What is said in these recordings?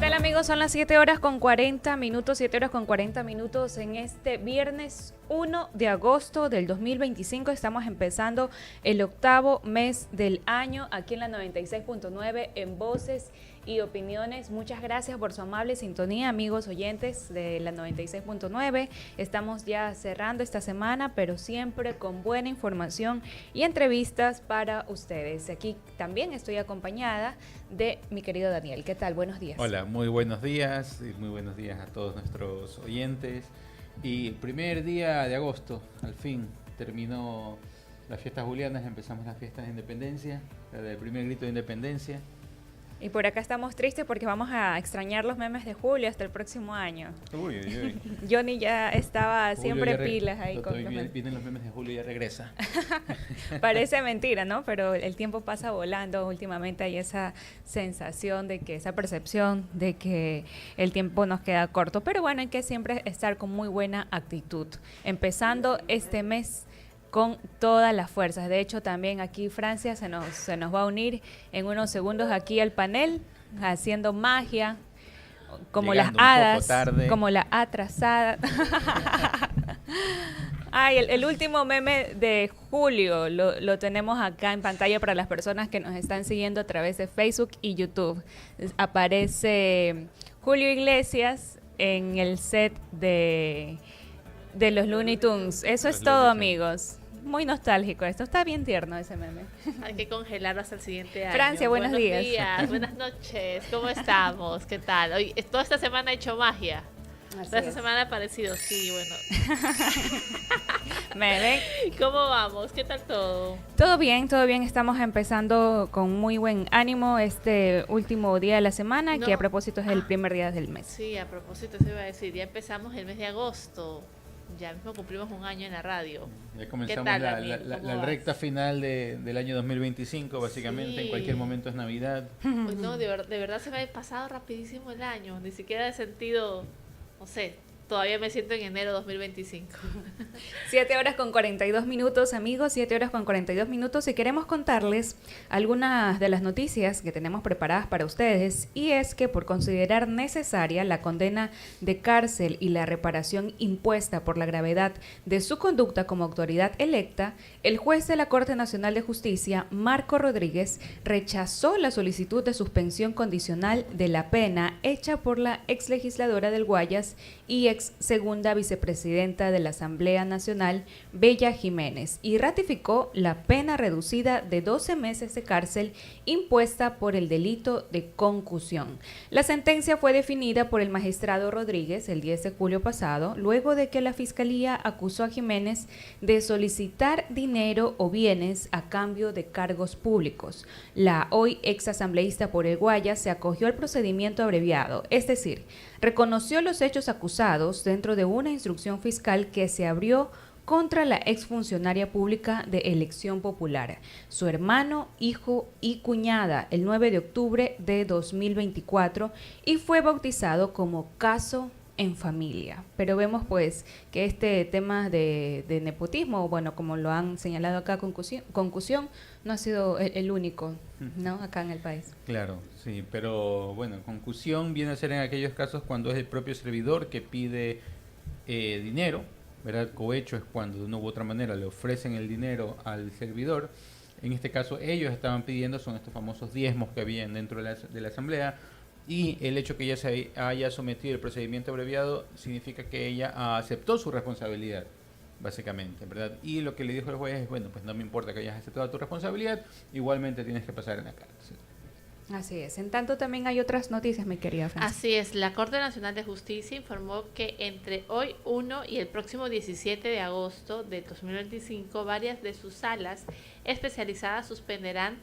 tal, amigos? Son las 7 horas con 40 minutos, 7 horas con 40 minutos en este viernes 1 de agosto del 2025. Estamos empezando el octavo mes del año aquí en la 96.9 en Voces y Opiniones. Muchas gracias por su amable sintonía, amigos oyentes de la 96.9. Estamos ya cerrando esta semana, pero siempre con buena información y entrevistas para ustedes. Aquí también estoy acompañada de mi querido Daniel. ¿Qué tal? Buenos días. Hola, muy buenos días y muy buenos días a todos nuestros oyentes. Y el primer día de agosto, al fin, terminó las fiestas julianas, empezamos las fiestas de independencia, el primer grito de independencia. Y por acá estamos tristes porque vamos a extrañar los memes de Julio hasta el próximo año. Uy, uy, uy. Johnny ya estaba Julio siempre ya pilas ahí con los memes. Vienen los memes de Julio y ya regresa. Parece mentira, ¿no? Pero el tiempo pasa volando. Últimamente hay esa sensación de que, esa percepción de que el tiempo nos queda corto. Pero bueno, hay que siempre estar con muy buena actitud. Empezando este mes con todas las fuerzas. De hecho, también aquí Francia se nos va a unir en unos segundos aquí al panel, haciendo magia, como Llegando las un poco hadas, tarde. como la atrasada. Ay, el último meme de Julio lo tenemos acá en pantalla para las personas que nos están siguiendo a través de Facebook y YouTube. Aparece Julio Iglesias en el set de los Looney Tunes. Eso es todo, amigos. Muy nostálgico esto. Está bien tierno ese meme. Hay que congelarlo hasta el siguiente año. Francia, buenos días. Buenas noches. ¿Cómo estamos? ¿Qué tal? Hoy, toda esta semana he hecho magia. Toda esta semana ha parecido, sí, bueno. ¿Me ven? ¿Cómo vamos? ¿Qué tal todo? Todo bien, todo bien. Estamos empezando con muy buen ánimo este último día de la semana, que a propósito es el primer día del mes. Sí, a propósito, se iba a decir, ya empezamos el mes de agosto. Ya mismo cumplimos un año en la radio. Ya comenzamos tal, la recta final del año 2025, básicamente. Sí. En cualquier momento es Navidad. Pues no, de verdad se me ha pasado rapidísimo el año. Ni siquiera he sentido, no sé, todavía me siento en enero 2025. 7 horas con 42 minutos, amigos, 7 horas con 42 minutos, y queremos contarles algunas de las noticias que tenemos preparadas para ustedes, y es que por considerar necesaria la condena de cárcel y la reparación impuesta por la gravedad de su conducta como autoridad electa, el juez de la Corte Nacional de Justicia, Marco Rodríguez, rechazó la solicitud de suspensión condicional de la pena hecha por la exlegisladora del Guayas y ex segunda vicepresidenta de la Asamblea Nacional, Bella Jiménez, y ratificó la pena reducida de 12 meses de cárcel impuesta por el delito de concusión. La sentencia fue definida por el magistrado Rodríguez el 10 de julio pasado, luego de que la Fiscalía acusó a Jiménez de solicitar dinero o bienes a cambio de cargos públicos. La hoy ex asambleísta por el Guayas se acogió al procedimiento abreviado, es decir, reconoció los hechos acusados dentro de una instrucción fiscal que se abrió contra la exfuncionaria pública de Elección Popular, su hermano, hijo y cuñada, el 9 de octubre de 2024, y fue bautizado como caso en familia. Pero vemos pues que este tema de nepotismo, bueno, como lo han señalado acá, concusión, no ha sido el único, ¿no? Acá en el país. Claro, sí, pero bueno, concusión viene a ser en aquellos casos cuando es el propio servidor que pide dinero, ¿verdad? Cohecho es cuando de una u otra manera le ofrecen el dinero al servidor. En este caso ellos estaban pidiendo, son estos famosos diezmos que habían dentro de la asamblea, y el hecho que ella se haya sometido al procedimiento abreviado significa que ella aceptó su responsabilidad, básicamente, ¿verdad? Y lo que le dijo el juez es, bueno, pues no me importa que hayas aceptado tu responsabilidad, igualmente tienes que pasar en la cárcel. Así es. En tanto, también hay otras noticias, mi querida Francia. Así es, la Corte Nacional de Justicia informó que entre hoy 1 y el próximo 17 de agosto de 2025, varias de sus salas especializadas suspenderán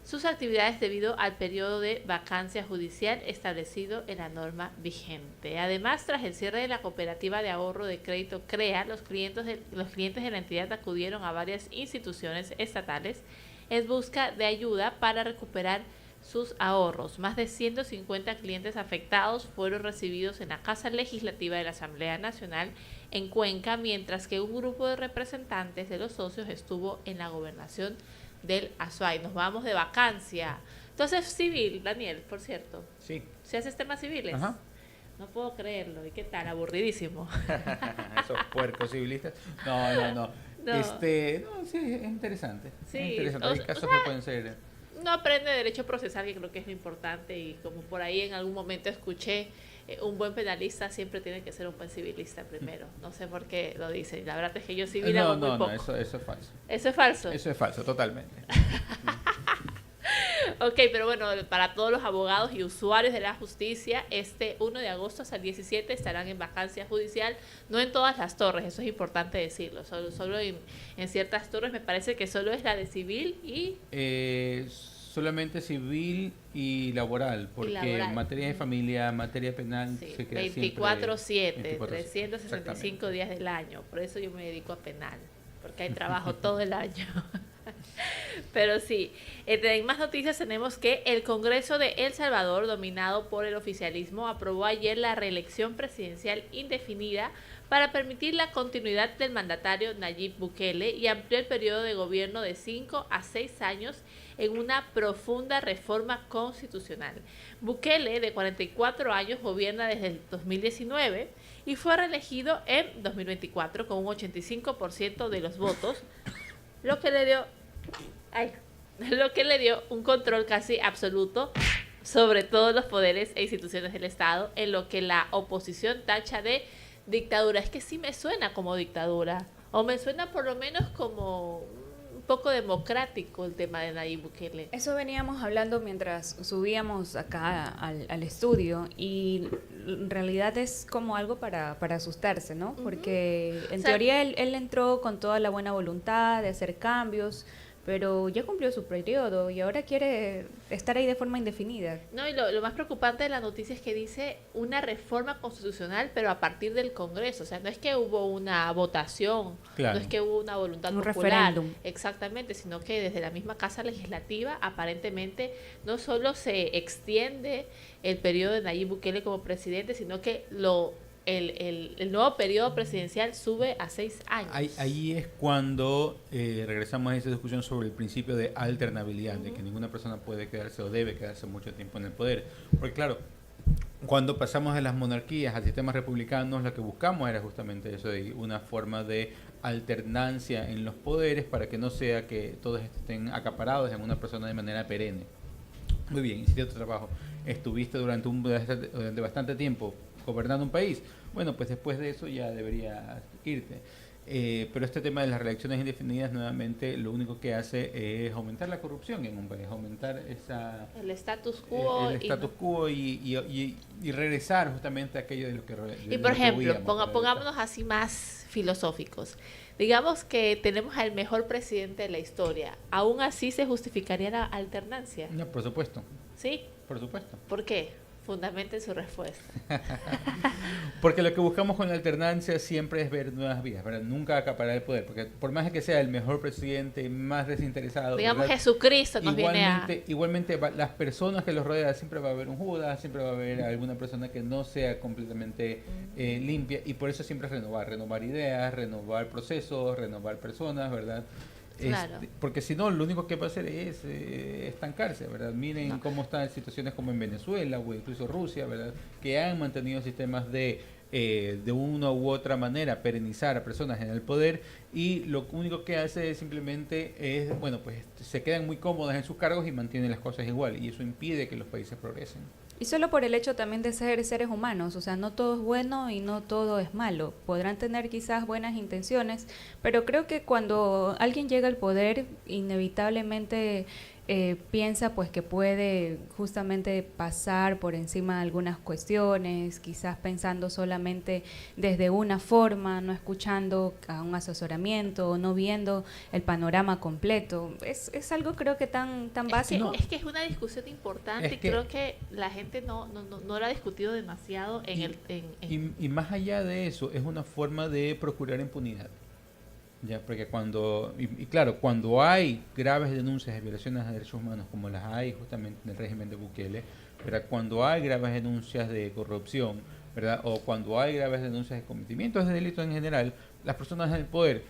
sus actividades debido al periodo de vacancia judicial establecido en la norma vigente. Además, tras el cierre de la cooperativa de ahorro de crédito CREA, los clientes de la entidad acudieron a varias instituciones estatales en busca de ayuda para recuperar sus ahorros. Más de 150 clientes afectados fueron recibidos en la Casa Legislativa de la Asamblea Nacional en Cuenca, mientras que un grupo de representantes de los socios estuvo en la gobernación del Azuay. Nos vamos de vacancia. Entonces, civil, Daniel, por cierto. Sí. ¿Se haces temas civiles? Ajá. No puedo creerlo. ¿Y qué tal? Aburridísimo. Esos puercos civilistas. No. No. No, sí, es interesante. Sí, Es interesante. o Hay sea, casos que pueden ser. No aprende derecho procesal, que creo que es lo importante, y como por ahí en algún momento escuché, un buen penalista siempre tiene que ser un buen civilista primero. No sé por qué lo dicen. La verdad es que yo civil hago muy poco. Eso es falso. ¿Eso es falso? Eso es falso, totalmente. Ok, pero bueno, para todos los abogados y usuarios de la justicia, este 1 de agosto hasta el 17 estarán en vacancia judicial, no en todas las torres, eso es importante decirlo, solo en ciertas torres. Me parece que solo es la de civil y... Solamente civil y laboral, porque laboral. materia de familia, materia penal, Sí, se queda 24/7, 24/7, 365 días del año. Por eso yo me dedico a penal, porque hay trabajo todo el año. Pero sí, en más noticias tenemos que el Congreso de El Salvador, dominado por el oficialismo, aprobó ayer la reelección presidencial indefinida para permitir la continuidad del mandatario Nayib Bukele y amplió el periodo de gobierno de 5 a 6 años en una profunda reforma constitucional. Bukele, de 44 años, gobierna desde el 2019 y fue reelegido en 2024 con un 85% de los votos, lo que le dio un control casi absoluto sobre todos los poderes e instituciones del Estado, en lo que la oposición tacha de dictadura. Es que sí me suena como dictadura, o me suena por lo menos como un poco democrático el tema de Nayib Bukele. Eso veníamos hablando mientras subíamos acá al estudio, y en realidad es como algo para asustarse, ¿no? Porque en teoría él entró con toda la buena voluntad de hacer cambios, pero ya cumplió su periodo y ahora quiere estar ahí de forma indefinida. No, y lo más preocupante de la noticia es que dice una reforma constitucional, pero a partir del Congreso. O sea, no es que hubo una votación, Claro. no es que hubo una voluntad Un popular, referéndum. exactamente, sino que desde la misma Casa Legislativa aparentemente no solo se extiende el periodo de Nayib Bukele como presidente, sino que el nuevo periodo presidencial sube a 6 años. Ahí es cuando regresamos a esa discusión sobre el principio de alternabilidad, de que ninguna persona puede quedarse o debe quedarse mucho tiempo en el poder. Porque claro, cuando pasamos de las monarquías al sistema republicano, lo que buscamos era justamente eso, de una forma de alternancia en los poderes para que no sea que todos estén acaparados en una persona de manera perenne. Muy bien, hiciste tu trabajo. Estuviste durante bastante tiempo gobernando un país. Bueno, pues después de eso ya deberías irte. Pero este tema de las reelecciones indefinidas nuevamente lo único que hace es aumentar la corrupción en un país, aumentar el status quo. Y regresar justamente a aquello de lo que Y por ejemplo, pongámonos así más filosóficos. Digamos que tenemos al mejor presidente de la historia. ¿Aún así se justificaría la alternancia? No, por supuesto. ¿Sí? Por supuesto. ¿Por qué? Fundamenten su respuesta. Porque lo que buscamos con la alternancia siempre es ver nuevas vías, ¿verdad? Nunca acaparar el poder, porque por más que sea el mejor presidente, más desinteresado, digamos, ¿verdad? Jesucristo nos igualmente las personas que los rodean, siempre va a haber un Judas, siempre va a haber alguna persona que no sea completamente limpia, y por eso siempre es renovar ideas, renovar procesos, renovar personas, ¿verdad? Claro. Porque si no, lo único que va a hacer es estancarse, ¿verdad? Miren cómo están situaciones como en Venezuela o incluso Rusia, ¿verdad? Que han mantenido sistemas de una u otra manera perennizar a personas en el poder, y lo único que hace simplemente es, bueno, pues se quedan muy cómodas en sus cargos y mantienen las cosas igual, y eso impide que los países progresen. Y solo por el hecho también de ser seres humanos, o sea, no todo es bueno y no todo es malo. Podrán tener quizás buenas intenciones, pero creo que cuando alguien llega al poder, inevitablemente piensa pues que puede justamente pasar por encima de algunas cuestiones, quizás pensando solamente desde una forma, no escuchando a un asesoramiento, no viendo el panorama completo. Es algo creo que tan básico. Es que es una discusión importante, y creo que la gente no lo ha discutido demasiado y más allá de eso, es una forma de procurar impunidad. Ya, porque cuando hay graves denuncias de violaciones a derechos humanos, como las hay justamente en el régimen de Bukele, ¿verdad? Cuando hay graves denuncias de corrupción, ¿verdad? O cuando hay graves denuncias de cometimientos de delitos en general, las personas en el poder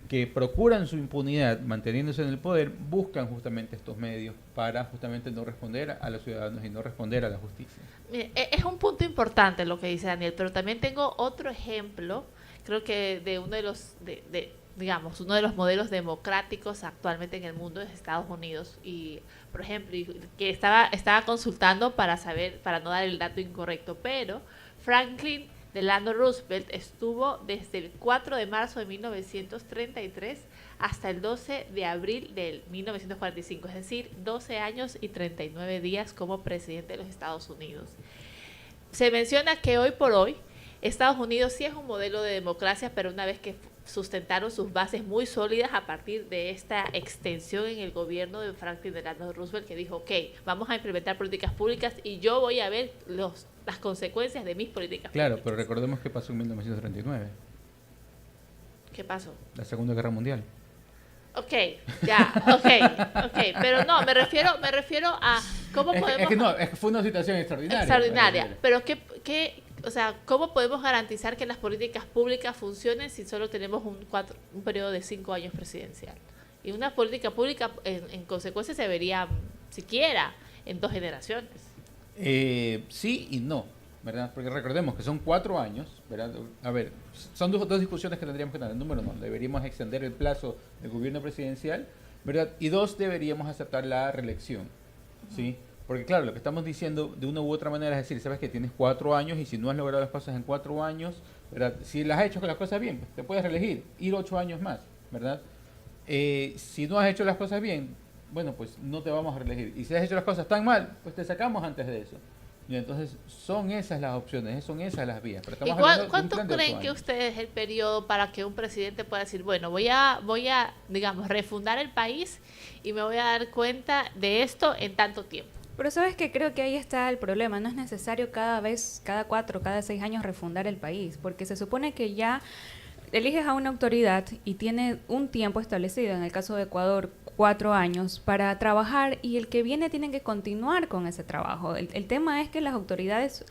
que procuran su impunidad manteniéndose en el poder, buscan justamente estos medios para justamente no responder a los ciudadanos y no responder a la justicia. Mire, es un punto importante lo que dice Daniel, pero también tengo otro ejemplo, creo que de uno de los, digamos, uno de los modelos democráticos actualmente en el mundo es Estados Unidos. Y, por ejemplo, que estaba consultando para saber, para no dar el dato incorrecto, pero Franklin Delano Roosevelt estuvo desde el 4 de marzo de 1933 hasta el 12 de abril de 1945, es decir, 12 años y 39 días como presidente de los Estados Unidos. Se menciona que hoy por hoy Estados Unidos sí es un modelo de democracia, pero una vez que sustentaron sus bases muy sólidas a partir de esta extensión en el gobierno de Franklin Delano Roosevelt, que dijo, ok, vamos a implementar políticas públicas y yo voy a ver las consecuencias de mis políticas Claro, públicas. pero recordemos qué pasó en 1939, ¿Qué pasó? la Segunda Guerra Mundial. Ok, ya, ok, pero no, me refiero a cómo podemos... Es que fue una situación extraordinaria. Extraordinaria, pero o sea, ¿cómo podemos garantizar que las políticas públicas funcionen si solo tenemos un periodo de 5 años presidencial? Y una política pública, en consecuencia, se vería siquiera en 2 generaciones. Sí y no, ¿verdad? Porque recordemos que son 4 años, ¿verdad? A ver, son dos discusiones que tendríamos que tener. Número uno, deberíamos extender el plazo del gobierno presidencial, ¿verdad? Y 2, deberíamos aceptar la reelección, ¿sí? Porque claro, lo que estamos diciendo de una u otra manera es decir, sabes que tienes 4 años y si no has logrado las cosas en 4 años, ¿verdad? Si las has hecho las cosas bien, pues, te puedes reelegir, ir 8 años más, ¿verdad? Si no has hecho las cosas bien, bueno, pues no te vamos a reelegir. Y si has hecho las cosas tan mal, pues te sacamos antes de eso. Y entonces son esas las opciones, son esas las vías. Pero ¿Y estamos cuánto de un plan de creen 8 que años. ustedes es el periodo para que un presidente pueda decir, bueno, voy a, digamos, refundar el país y me voy a dar cuenta de esto en tanto tiempo? Pero sabes que creo que ahí está el problema. No es necesario cada 4, cada 6 años refundar el país, porque se supone que ya eliges a una autoridad y tiene un tiempo establecido, en el caso de Ecuador, 4 años, para trabajar, y el que viene tiene que continuar con ese trabajo. El tema es que las autoridades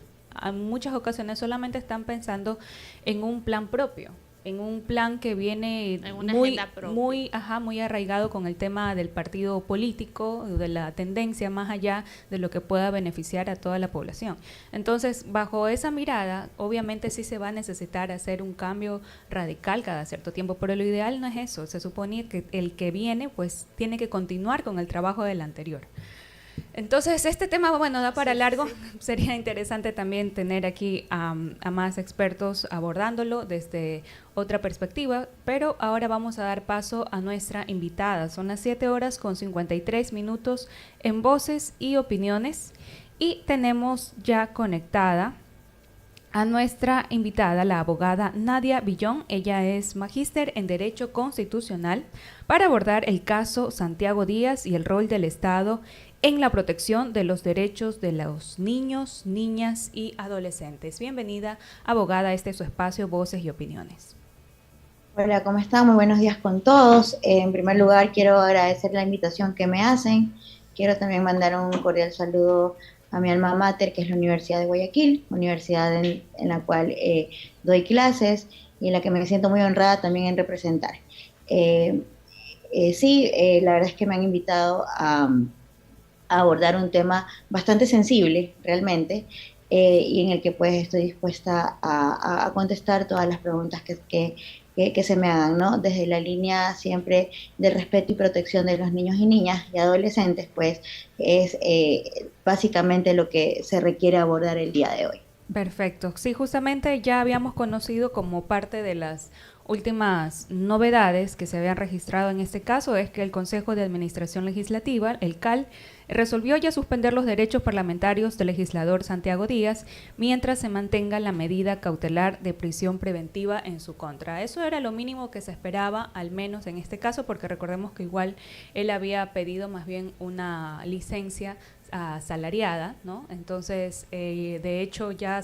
en muchas ocasiones solamente están pensando en un plan propio, en un plan que viene En una muy, agenda propia. muy arraigado con el tema del partido político, de la tendencia más allá de lo que pueda beneficiar a toda la población. Entonces, bajo esa mirada, obviamente sí se va a necesitar hacer un cambio radical cada cierto tiempo, pero lo ideal no es eso. Se supone que el que viene, pues, tiene que continuar con el trabajo del anterior. Entonces, este tema, bueno, da para largo. Sería interesante también tener aquí a más expertos abordándolo desde otra perspectiva, pero ahora vamos a dar paso a nuestra invitada. Son las 7:53 en Voces y Opiniones y tenemos ya conectada a nuestra invitada, la abogada Nadia Villón. Ella es magíster en Derecho Constitucional, para abordar el caso Santiago Díaz y el rol del Estado en la protección de los derechos de los niños, niñas y adolescentes. Bienvenida, abogada, a este es su espacio, Voces y Opiniones. Hola, ¿cómo están? Muy buenos días con todos. En primer lugar, quiero agradecer la invitación que me hacen. Quiero también mandar un cordial saludo a mi alma mater, que es la Universidad de Guayaquil, universidad en la cual doy clases y en la que me siento muy honrada también en representar. La verdad es que me han invitado a abordar un tema bastante sensible realmente, y en el que pues estoy dispuesta a contestar todas las preguntas que se me hagan, ¿no? Desde la línea siempre de respeto y protección de los niños y niñas y adolescentes, pues es básicamente lo que se requiere abordar el día de hoy. Perfecto. Sí, justamente ya habíamos conocido como parte de las últimas novedades que se habían registrado en este caso es que el Consejo de Administración Legislativa, el CAL, resolvió ya suspender los derechos parlamentarios del legislador Santiago Díaz mientras se mantenga la medida cautelar de prisión preventiva en su contra. Eso era lo mínimo que se esperaba, al menos en este caso, porque recordemos que igual él había pedido más bien una licencia asalariada, ¿no? Entonces, de hecho, ya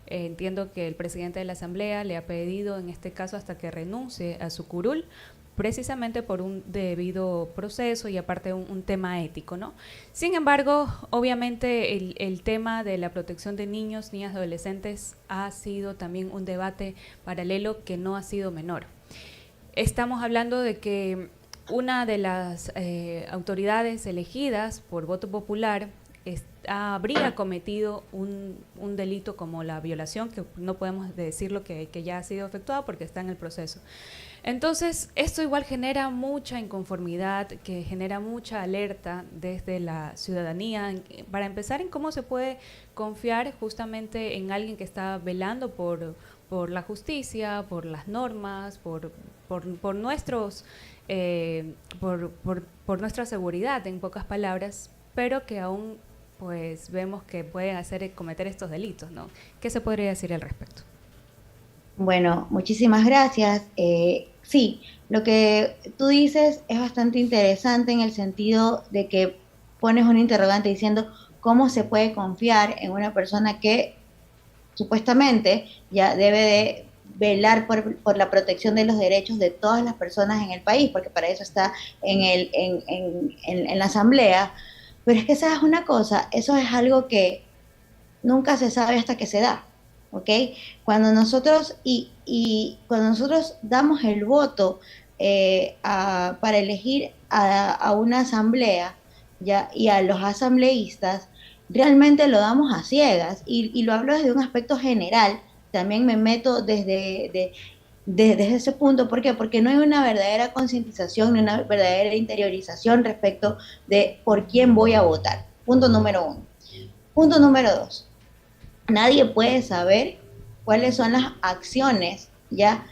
entiendo que el presidente de la Asamblea le ha pedido en este caso hasta que renuncie a su curul, precisamente por un debido proceso y aparte un tema ético, ¿no? Sin embargo, obviamente el tema de la protección de niños, niñas y adolescentes ha sido también un debate paralelo que no ha sido menor. estamos hablando de que una de las autoridades elegidas por voto popular habría cometido un delito como la violación, que no podemos decirlo que ya ha sido efectuado porque está en el proceso. Entonces, esto igual genera mucha inconformidad, que genera mucha alerta desde la ciudadanía, para empezar en cómo se puede confiar justamente en alguien que está velando por la justicia, por las normas, por nuestros por nuestra seguridad, en pocas palabras, pero que aún pues vemos que pueden cometer estos delitos, ¿no? ¿Qué se podría decir al respecto? Bueno, muchísimas gracias. Sí, lo que tú dices es bastante interesante en el sentido de que pones un interrogante diciendo cómo se puede confiar en una persona que supuestamente ya debe de velar por la protección de los derechos de todas las personas en el país, porque para eso está en la asamblea. Pero es que sabes una cosa, eso es algo que nunca se sabe hasta que se da, ¿ok? Cuando nosotros, cuando nosotros damos el voto para elegir a una asamblea, ¿ya? Y a los asambleístas, realmente lo damos a ciegas, y lo hablo desde un aspecto general, también me meto desde ese punto. ¿Por qué? Porque no hay una verdadera concientización, ni una verdadera interiorización respecto de por quién voy a votar. Punto número uno. Punto número dos. Nadie puede saber cuáles son las acciones ya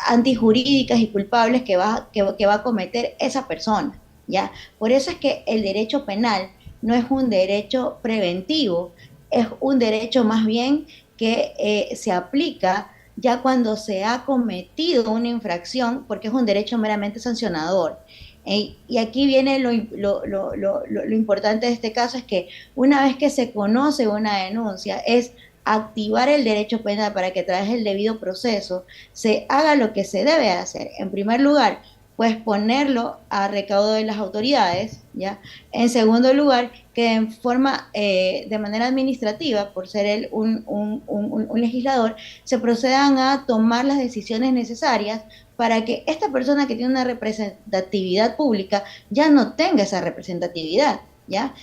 antijurídicas y culpables que va a cometer esa persona, ¿ya? Por eso es que el derecho penal no es un derecho preventivo, es un derecho más bien que se aplica ya cuando se ha cometido una infracción, porque es un derecho meramente sancionador. Y aquí viene lo importante de este caso, es que una vez que se conoce una denuncia, es activar el derecho penal para que a través del debido proceso se haga lo que se debe hacer. En primer lugar, pues ponerlo a recaudo de las autoridades, ¿ya? En segundo lugar, que en forma, de manera administrativa, por ser él un legislador, se procedan a tomar las decisiones necesarias para que esta persona que tiene una representatividad pública ya no tenga esa representatividad, ¿ya?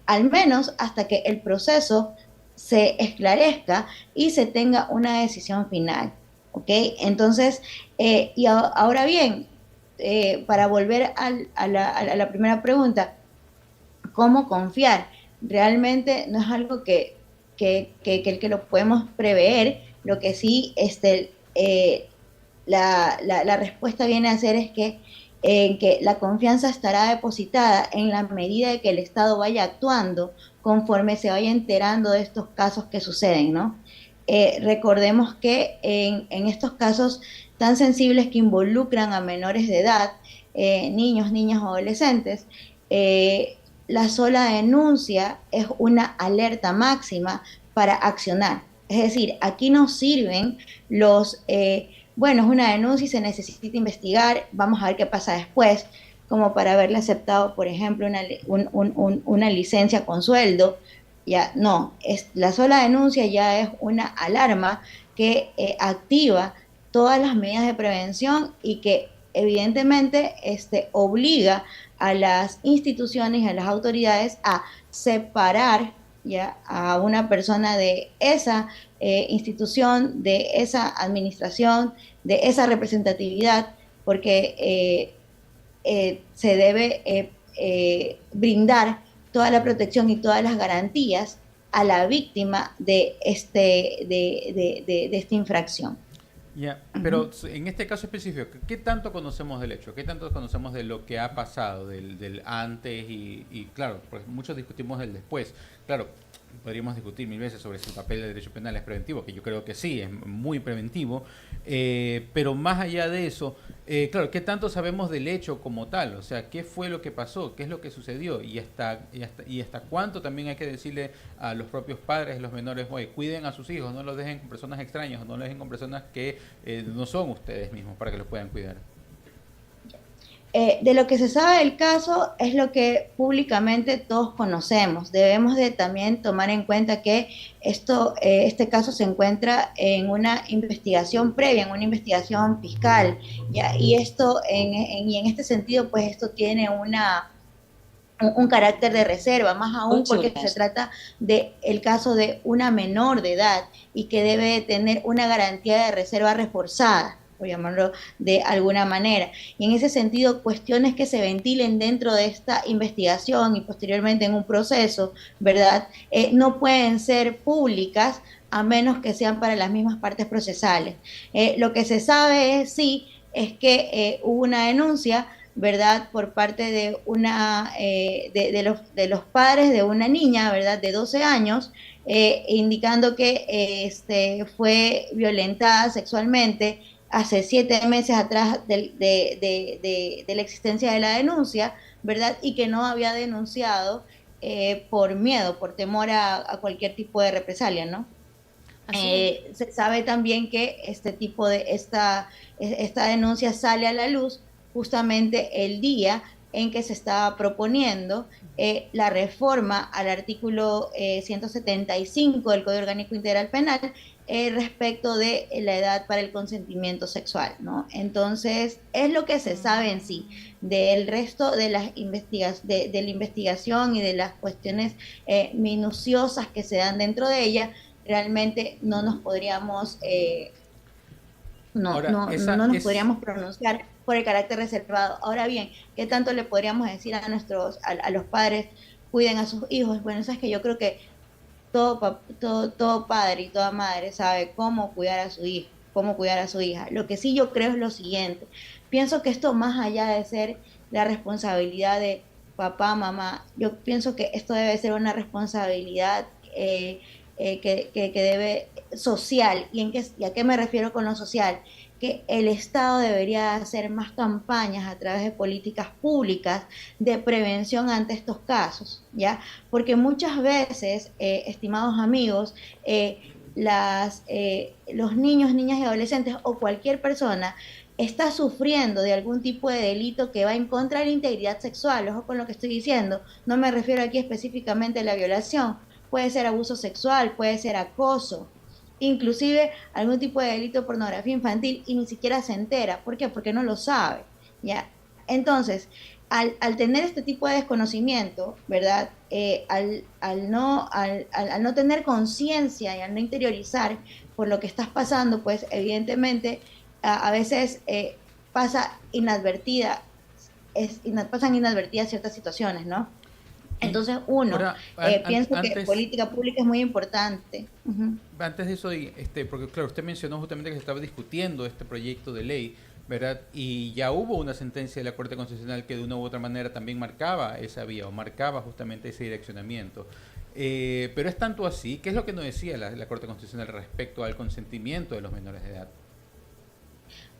Al menos hasta que el proceso se esclarezca y se tenga una decisión final, ¿ok? Entonces, ahora bien, para volver a la primera pregunta, ¿cómo confiar? Realmente no es algo que lo podemos prever. Lo que sí, la respuesta viene a ser es que la confianza estará depositada en la medida de que el Estado vaya actuando conforme se vaya enterando de estos casos que suceden, ¿no? Recordemos que en estos casos tan sensibles que involucran a menores de edad, niños, niñas o adolescentes, la sola denuncia es una alerta máxima para accionar. Es decir, aquí no sirven bueno, es una denuncia y se necesita investigar, vamos a ver qué pasa después, como para haberle aceptado, por ejemplo, una licencia con sueldo. Ya no, la sola denuncia ya es una alarma que activa todas las medidas de prevención y que evidentemente obliga a las instituciones y a las autoridades a separar ya a una persona de esa institución, de esa administración, de esa representatividad, porque se debe brindar toda la protección y todas las garantías a la víctima de esta infracción. Ya, pero en este caso específico, ¿qué tanto conocemos del hecho? ¿Qué tanto conocemos de lo que ha pasado, del antes y claro, pues muchos discutimos del después? Claro, podríamos discutir mil veces sobre si el papel del derecho penal es preventivo, que yo creo que sí, es muy preventivo, pero más allá de eso, claro, ¿qué tanto sabemos del hecho como tal? O sea, ¿qué fue lo que pasó? ¿Qué es lo que sucedió? Y hasta cuánto también hay que decirle a los propios padres de los menores, oye, cuiden a sus hijos, no los dejen con personas extrañas, no los dejen con personas que no son ustedes mismos para que los puedan cuidar. De lo que se sabe del caso es lo que públicamente todos conocemos. Debemos de también tomar en cuenta que este caso se encuentra en una investigación previa, en una investigación fiscal, ¿ya? Y y en este sentido, pues esto tiene un carácter de reserva, más aún porque se trata de el caso de una menor de edad y que debe tener una garantía de reserva reforzada, por llamarlo de alguna manera. Y en ese sentido, cuestiones que se ventilen dentro de esta investigación y posteriormente en un proceso, ¿verdad? No pueden ser públicas a menos que sean para las mismas partes procesales. Lo que se sabe sí es que hubo una denuncia, ¿verdad? Por parte de de los padres de una niña, ¿verdad? De 12 años, indicando que fue violentada sexualmente hace 7 meses atrás de la existencia de la denuncia, ¿verdad? Y que no había denunciado por miedo, por temor a cualquier tipo de represalia, ¿no? Se sabe también que esta denuncia sale a la luz justamente el día en que se estaba proponiendo la reforma al artículo 175 del Código Orgánico Integral Penal respecto de la edad para el consentimiento sexual, ¿no? Entonces, es lo que se sabe en sí. Del resto de de la investigación y de las cuestiones minuciosas que se dan dentro de ella, realmente no nos podríamos Ahora, no nos podríamos pronunciar por el carácter reservado. Ahora bien, ¿qué tanto le podríamos decir a los padres, cuiden a sus hijos? Bueno, sabes que yo creo que todo padre y toda madre sabe cómo cuidar a su hijo, cómo cuidar a su hija. Lo que sí yo creo es lo siguiente. Pienso que esto, más allá de ser la responsabilidad de papá, mamá, yo pienso que esto debe ser una responsabilidad que debe social. ¿Y a qué me refiero con lo social? Que el Estado debería hacer más campañas a través de políticas públicas de prevención ante estos casos, ¿ya? Porque muchas veces, estimados amigos, los niños, niñas y adolescentes o cualquier persona está sufriendo de algún tipo de delito que va en contra de la integridad sexual. Ojo con lo que estoy diciendo, no me refiero aquí específicamente a la violación, puede ser abuso sexual, puede ser acoso, inclusive algún tipo de delito de pornografía infantil y ni siquiera se entera. ¿Por qué? Porque no lo sabe, ¿ya? Entonces, al tener este tipo de desconocimiento, ¿verdad? Al no tener conciencia y al no interiorizar por lo que estás pasando, pues evidentemente a veces pasan inadvertidas ciertas situaciones, ¿no? Entonces ahora pienso que antes, política pública es muy importante. Uh-huh. antes de eso, porque claro, usted mencionó justamente que se estaba discutiendo este proyecto de ley, ¿verdad? Y ya hubo una sentencia de la Corte Constitucional que de una u otra manera también marcaba esa vía o marcaba justamente ese direccionamiento. Pero es tanto así, ¿qué es lo que nos decía la Corte Constitucional respecto al consentimiento de los menores de edad?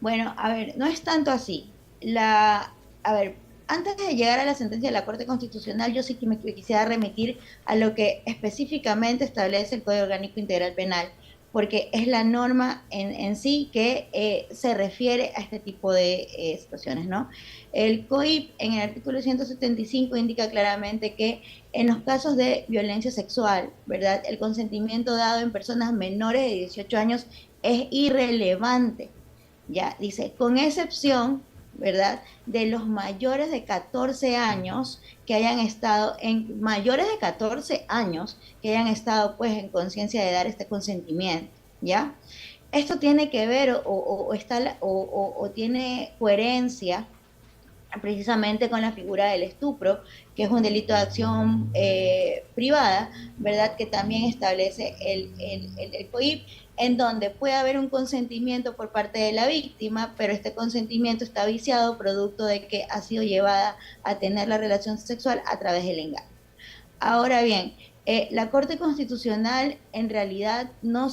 Bueno, a ver, no es tanto así. A ver, antes de llegar a la sentencia de la Corte Constitucional, yo sí que me quisiera remitir a lo que específicamente establece el Código Orgánico Integral Penal, porque es la norma en sí que se refiere a este tipo de situaciones, ¿no? El COIP en el artículo 175 indica claramente que en los casos de violencia sexual, ¿verdad? El consentimiento dado en personas menores de 18 años es irrelevante. Ya, dice, con excepción, ¿verdad? De los mayores de 14 años que hayan estado mayores de 14 años que hayan estado pues en conciencia de dar este consentimiento, ¿ya? Esto tiene que ver o tiene coherencia precisamente con la figura del estupro, que es un delito de acción privada, ¿verdad? Que también establece el COIP, en donde puede haber un consentimiento por parte de la víctima, pero este consentimiento está viciado producto de que ha sido llevada a tener la relación sexual a través del engaño. Ahora bien, la Corte Constitucional en realidad no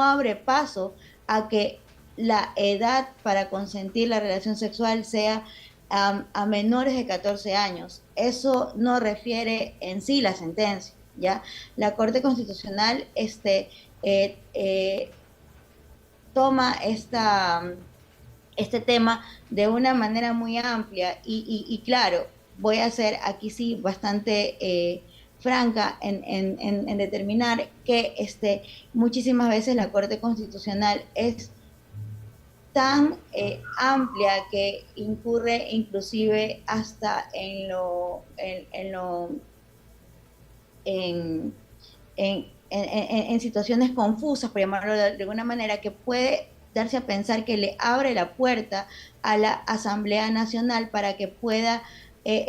abre paso a que la edad para consentir la relación sexual sea a menores de 14 años. Eso no refiere en sí la sentencia, ¿ya? La Corte Constitucional toma este tema de una manera muy amplia y claro, voy a ser aquí sí bastante franca en determinar que muchísimas veces la Corte Constitucional es tan amplia que incurre inclusive hasta en, en situaciones confusas, por llamarlo de alguna manera, que puede darse a pensar que le abre la puerta a la Asamblea Nacional para que pueda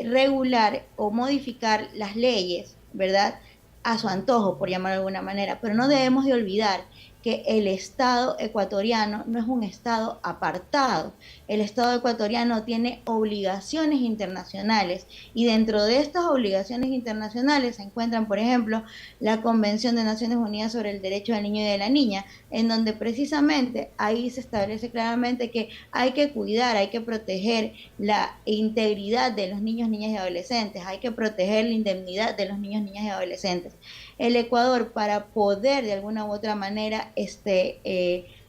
regular o modificar las leyes, ¿verdad? A su antojo, por llamarlo de alguna manera. Pero no debemos de olvidar que el Estado ecuatoriano no es un Estado apartado. El Estado ecuatoriano tiene obligaciones internacionales y dentro de estas obligaciones internacionales se encuentran, por ejemplo, la Convención de Naciones Unidas sobre el Derecho del Niño y de la Niña, en donde precisamente ahí se establece claramente que hay que cuidar, hay que proteger la integridad de los niños, niñas y adolescentes, hay que proteger la indemnidad de los niños, niñas y adolescentes. El Ecuador, para poder de alguna u otra manera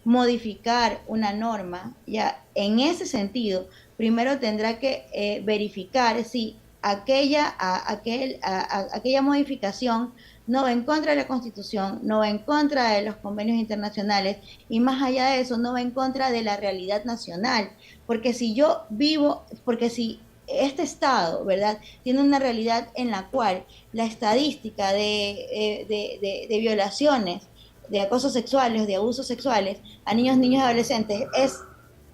modificar una norma, ya en ese sentido, primero tendrá que verificar si aquella modificación no va en contra de la Constitución, no va en contra de los convenios internacionales y más allá de eso, no va en contra de la realidad nacional. Porque si yo vivo, porque si este Estado, ¿verdad?, tiene una realidad en la cual la estadística de violaciones, de acosos sexuales, de abusos sexuales a niños, niñas y adolescentes es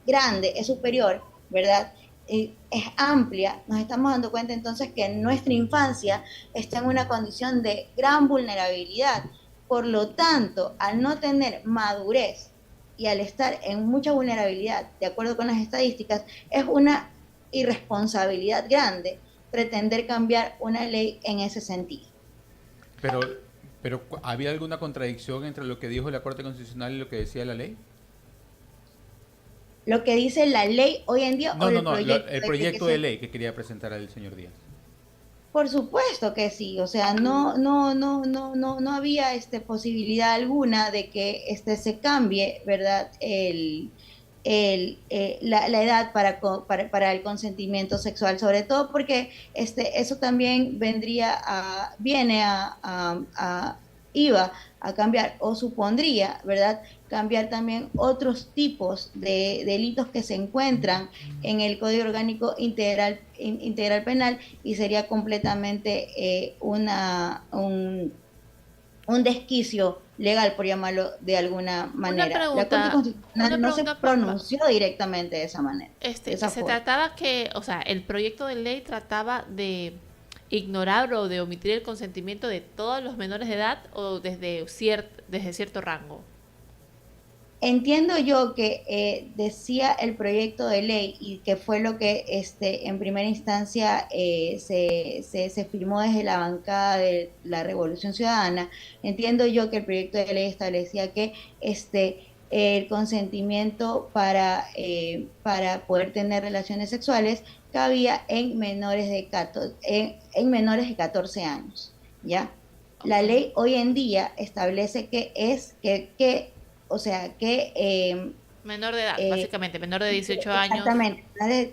grande, es superior, ¿verdad? Es amplia, nos estamos dando cuenta entonces que nuestra infancia está en una condición de gran vulnerabilidad. Por lo tanto, al no tener madurez y al estar en mucha vulnerabilidad, de acuerdo con las estadísticas, es una irresponsabilidad grande pretender cambiar una ley en ese sentido. Pero, pero ¿había alguna contradicción entre lo que dijo la Corte Constitucional y lo que decía la ley? Lo que dice la ley hoy en día No, o no, el no, proyecto, el proyecto de ley que quería presentar el señor Díaz. Por supuesto que sí, o sea, no había posibilidad alguna de que se cambie, ¿verdad? La edad para el consentimiento sexual, sobre todo porque eso también iba a cambiar o supondría, ¿verdad?, cambiar también otros tipos de delitos que se encuentran en el Código Orgánico Integral Penal y sería completamente un desquicio legal, por llamarlo de alguna manera. La Corte Constitucional no se pronunció directamente de esa manera. Se trataba que, o sea, el proyecto de ley trataba de ignorar o de omitir el consentimiento de todos los menores de edad o desde cierto rango. Entiendo yo que decía el proyecto de ley y que fue lo que en primera instancia se firmó desde la bancada de la Revolución Ciudadana. Entiendo yo que el proyecto de ley establecía que el consentimiento para poder tener relaciones sexuales cabía en menores de 14 años, ¿ya? La ley hoy en día establece menor de edad, básicamente, menor de 18 años. Exactamente,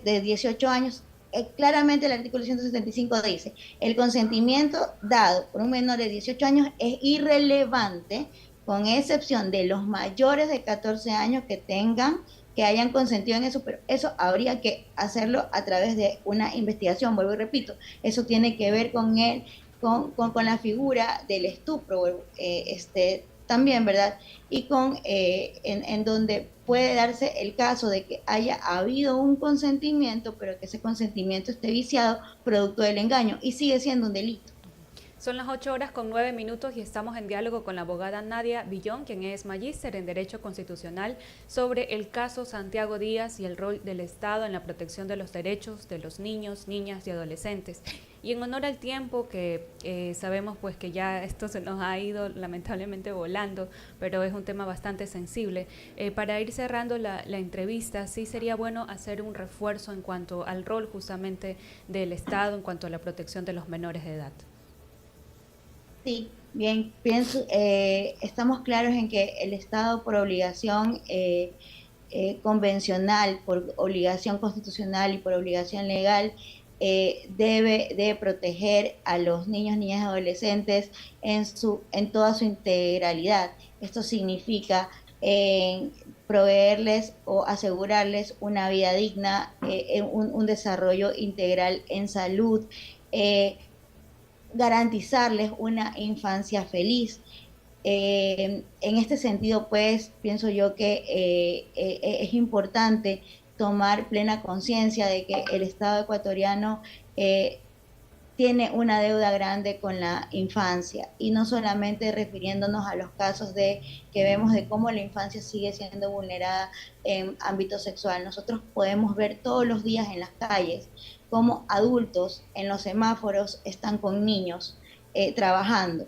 de 18 años. Claramente el artículo 175 dice, el consentimiento dado por un menor de 18 años es irrelevante, con excepción de los mayores de 14 años que hayan consentido en eso, pero eso habría que hacerlo a través de una investigación, vuelvo y repito, eso tiene que ver con la figura del estupro, también, ¿verdad? Y en donde puede darse el caso de que haya habido un consentimiento, pero que ese consentimiento esté viciado producto del engaño y sigue siendo un delito. Son las 8:09 y estamos en diálogo con la abogada Nadia Villón, quien es magíster en Derecho Constitucional, sobre el caso Santiago Díaz y el rol del Estado en la protección de los derechos de los niños, niñas y adolescentes. Y en honor al tiempo que sabemos pues que ya esto se nos ha ido lamentablemente volando, pero es un tema bastante sensible, para ir cerrando la entrevista, sí sería bueno hacer un refuerzo en cuanto al rol justamente del Estado en cuanto a la protección de los menores de edad. Sí, bien, pienso, estamos claros en que el Estado por obligación convencional, por obligación constitucional y por obligación legal, debe de proteger a los niños, niñas y adolescentes en toda su integralidad. Esto significa proveerles o asegurarles una vida digna, un desarrollo integral en salud, garantizarles una infancia feliz. En este sentido, pues, pienso yo que es importante tomar plena conciencia de que el Estado ecuatoriano tiene una deuda grande con la infancia, y no solamente refiriéndonos a los casos que vemos de cómo la infancia sigue siendo vulnerada en ámbito sexual. Nosotros podemos ver todos los días en las calles cómo adultos en los semáforos están con niños trabajando,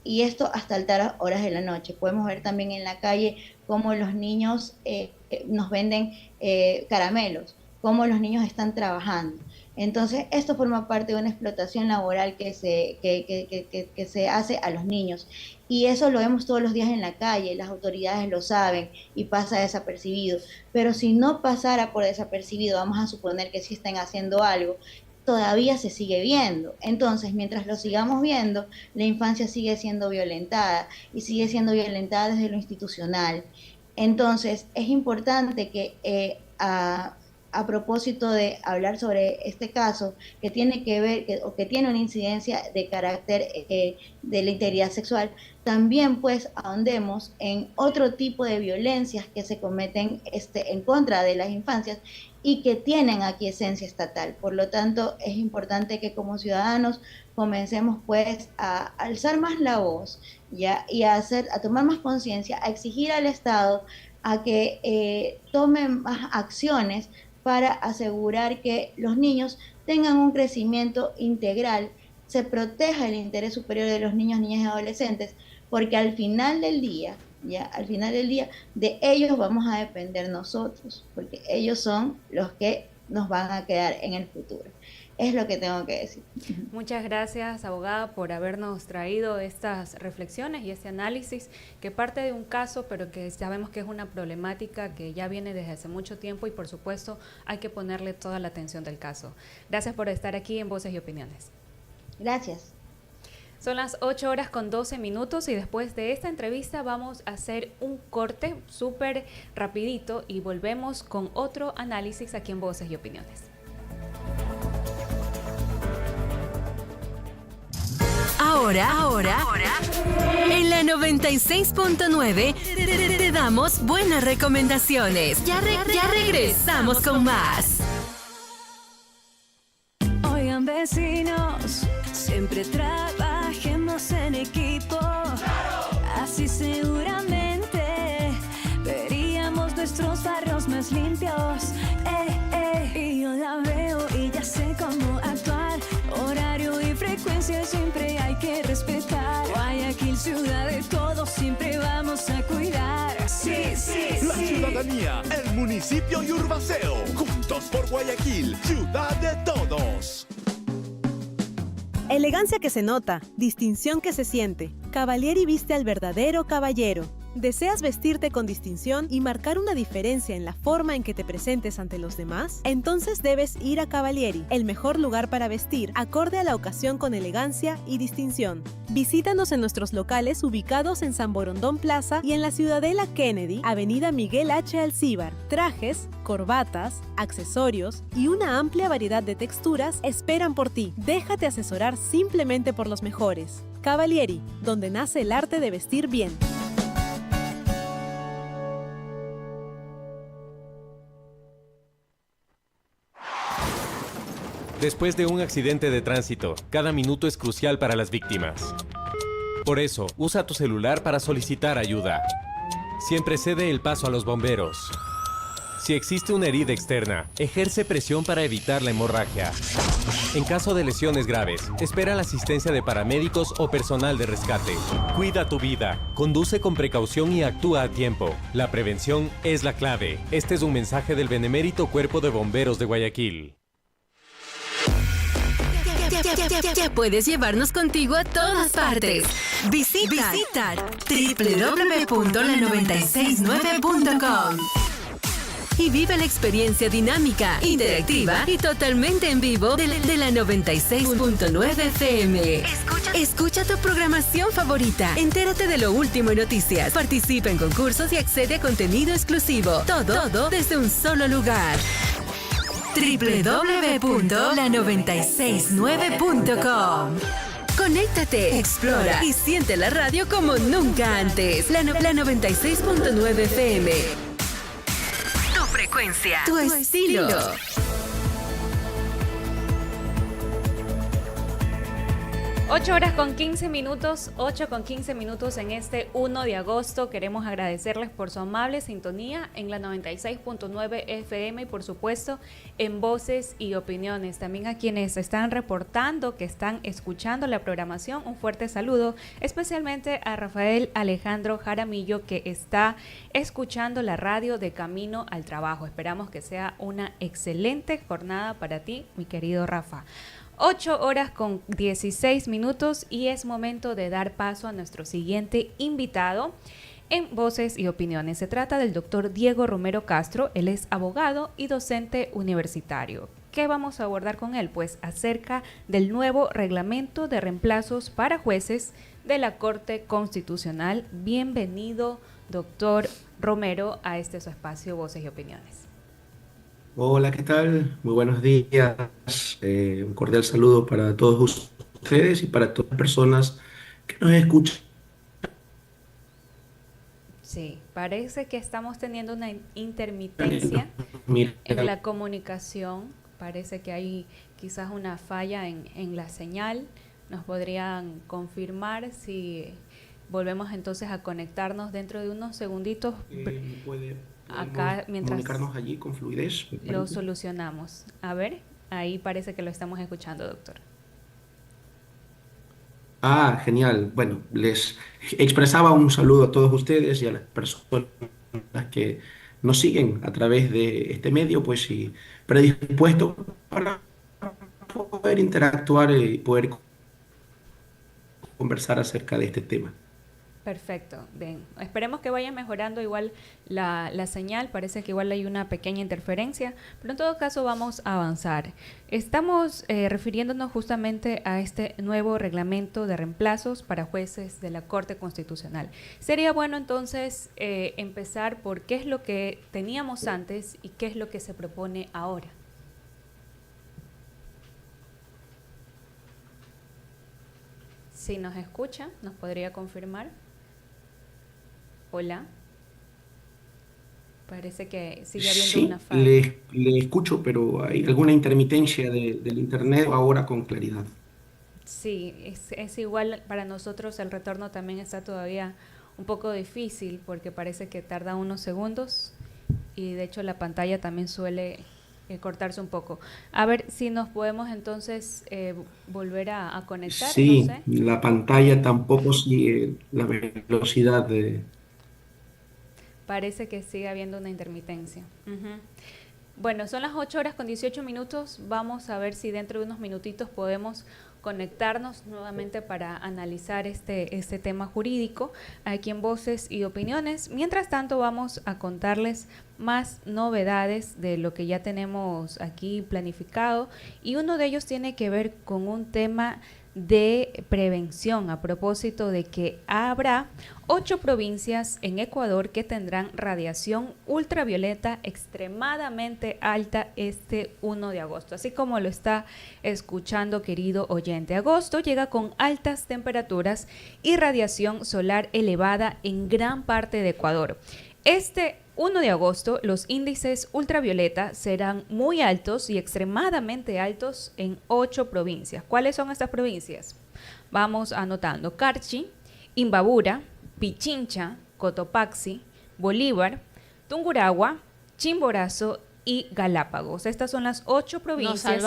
y esto hasta altas horas de la noche. Podemos ver también en la calle cómo los niños nos venden caramelos, cómo los niños están trabajando. Entonces, esto forma parte de una explotación laboral que se hace a los niños. Y eso lo vemos todos los días en la calle, las autoridades lo saben y pasa desapercibido. Pero si no pasara por desapercibido, vamos a suponer que sí están haciendo algo, todavía se sigue viendo. Entonces, mientras lo sigamos viendo, la infancia sigue siendo violentada, y sigue siendo violentada desde lo institucional. Entonces, es importante que a propósito de hablar sobre este caso, que tiene que ver, que tiene una incidencia de carácter de la integridad sexual, también pues ahondemos en otro tipo de violencias que se cometen en contra de las infancias y que tienen aquiescencia estatal. Por lo tanto, es importante que como ciudadanos comencemos pues a alzar más la voz, ¿ya? Y a tomar más conciencia, a exigir al Estado a que tome más acciones para asegurar que los niños tengan un crecimiento integral, se proteja el interés superior de los niños, niñas y adolescentes, porque al final del día, de ellos vamos a depender nosotros, porque ellos son los que nos van a quedar en el futuro. Es lo que tengo que decir. Muchas gracias, abogada, por habernos traído estas reflexiones y este análisis que parte de un caso, pero que sabemos que es una problemática que ya viene desde hace mucho tiempo, y por supuesto hay que ponerle toda la atención del caso. Gracias por estar aquí en Voces y Opiniones. Gracias. Son las 8:12 y después de esta entrevista vamos a hacer un corte súper rapidito y volvemos con otro análisis aquí en Voces y Opiniones. Ahora, en la 96.9 te damos buenas recomendaciones. Ya regresamos con más. Oigan, vecinos, siempre trabajemos en equipo. Así seguramente veríamos nuestros barrios más limpios. Y yo la veo y ya sé cómo actuar. Horario y frecuencia siempre hay que respetar. Guayaquil, ciudad de todos, siempre vamos a cuidar. Sí. La ciudadanía, el municipio y Urbaceo. Juntos por Guayaquil, ciudad de todos. Elegancia que se nota, distinción que se siente. Cavalieri viste al verdadero caballero. ¿Deseas vestirte con distinción y marcar una diferencia en la forma en que te presentes ante los demás? Entonces debes ir a Cavalieri, el mejor lugar para vestir, acorde a la ocasión con elegancia y distinción. Visítanos en nuestros locales ubicados en San Borondón Plaza y en la Ciudadela Kennedy, Avenida Miguel H. Alcíbar. Trajes, corbatas, accesorios y una amplia variedad de texturas esperan por ti. Déjate asesorar simplemente por los mejores. Cavalieri, donde nace el arte de vestir bien. Después de un accidente de tránsito, cada minuto es crucial para las víctimas. Por eso, usa tu celular para solicitar ayuda. Siempre cede el paso a los bomberos. Si existe una herida externa, ejerce presión para evitar la hemorragia. En caso de lesiones graves, espera la asistencia de paramédicos o personal de rescate. Cuida tu vida, conduce con precaución y actúa a tiempo. La prevención es la clave. Este es un mensaje del Benemérito Cuerpo de Bomberos de Guayaquil. Ya puedes llevarnos contigo a todas partes. Visita www.la969.com. y vive la experiencia dinámica, interactiva y totalmente en vivo de la 96.9 FM. Escucha tu programación favorita, entérate de lo último en noticias, participa en concursos y accede a contenido exclusivo. Todo desde un solo lugar. www.la969.com. Conéctate, explora y siente la radio como nunca antes. La 96.9 FM. Tu frecuencia, tu estilo. 8 con 15 minutos en este 1 de agosto. Queremos agradecerles por su amable sintonía en la 96.9 FM y por supuesto en Voces y Opiniones. También a quienes están reportando que están escuchando la programación, un fuerte saludo, especialmente a Rafael Alejandro Jaramillo, que está escuchando la radio de camino al trabajo. Esperamos que sea una excelente jornada para ti, mi querido Rafa. 8 con 16 minutos y es momento de dar paso a nuestro siguiente invitado en Voces y Opiniones. Se trata del doctor Diego Romero Castro. Él es abogado y docente universitario. ¿Qué vamos a abordar con él? Pues acerca del nuevo reglamento de reemplazos para jueces de la Corte Constitucional. Bienvenido, doctor Romero, a este su espacio Voces y Opiniones. Hola, ¿qué tal? Muy buenos días. Un cordial saludo para todos ustedes y para todas las personas que nos escuchan. Sí, parece que estamos teniendo una intermitencia en la comunicación. Parece que hay quizás una falla en la señal. ¿Nos podrían confirmar si volvemos entonces a conectarnos dentro de unos segunditos? Acá, mientras comunicarnos allí con fluidez. Lo solucionamos. A ver, ahí parece que lo estamos escuchando, doctor. Genial. Bueno, les expresaba un saludo a todos ustedes y a las personas que nos siguen a través de este medio, pues y predispuesto para poder interactuar y poder conversar acerca de este tema. Perfecto. Bien. Esperemos que vaya mejorando igual la señal. Parece que igual hay una pequeña interferencia, pero en todo caso vamos a avanzar. Estamos refiriéndonos justamente a este nuevo reglamento de reemplazos para jueces de la Corte Constitucional. Sería bueno entonces empezar por qué es lo que teníamos antes y qué es lo que se propone ahora. Si nos escucha, ¿nos podría confirmar? Hola. Parece que sigue habiendo una falla. Le escucho, pero hay alguna intermitencia del internet ahora con claridad. Sí, es igual para nosotros. El retorno también está todavía un poco difícil porque parece que tarda unos segundos y de hecho la pantalla también suele cortarse un poco. A ver si nos podemos entonces volver a conectar. Sí, no sé. La pantalla tampoco sigue la velocidad de... Parece que sigue habiendo una intermitencia. Bueno, son las 8 con 18 minutos. Vamos a ver si dentro de unos minutitos podemos conectarnos nuevamente para analizar este tema jurídico aquí en Voces y Opiniones. Mientras tanto, vamos a contarles más novedades de lo que ya tenemos aquí planificado y uno de ellos tiene que ver con un tema de prevención a propósito de que habrá 8 provincias en Ecuador que tendrán radiación ultravioleta extremadamente alta este 1 de agosto. Así como lo está escuchando, querido oyente. Agosto llega con altas temperaturas y radiación solar elevada en gran parte de Ecuador. Este 1 de agosto, los índices ultravioleta serán muy altos y extremadamente altos en 8 provincias. ¿Cuáles son estas provincias? Vamos anotando: Carchi, Imbabura, Pichincha, Cotopaxi, Bolívar, Tungurahua, Chimborazo y Galápagos. Estas son las 8 provincias